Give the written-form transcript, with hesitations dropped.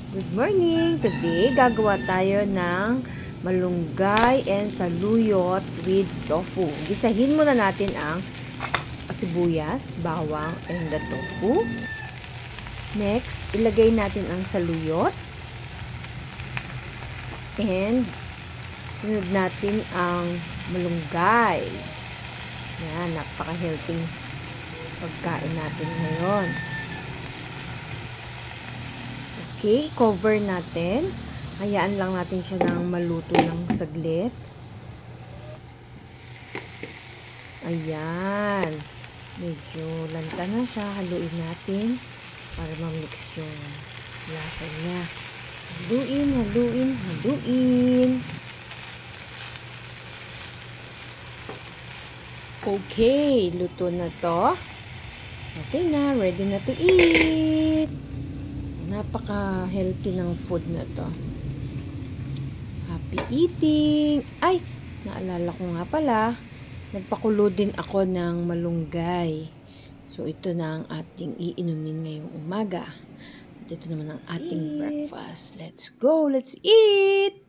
Good morning! Today, gagawa tayo ng malunggay and saluyot with tofu. Gisahin muna natin ang sibuyas, bawang, and the tofu. Next, ilagay natin ang saluyot. And, sunod natin ang malunggay. Yan, napaka-healthy pagkain natin ngayon. Okay, cover natin. Hayaan lang natin siya ng maluto ng saglit. Ayan. Medyo lanta na siya. Haluin natin para ma-mix yung lasa niya. Haluin, haluin, haluin. Okay, luto na to. Okay na, ready na to eat. Napaka-healthy ng food na to. Happy eating! Ay! Naalala ko nga pala, nagpakulo din ako ng malunggay. So, ito na ang ating iinumin ngayong umaga. At ito naman ang ating breakfast. Let's go! Let's eat!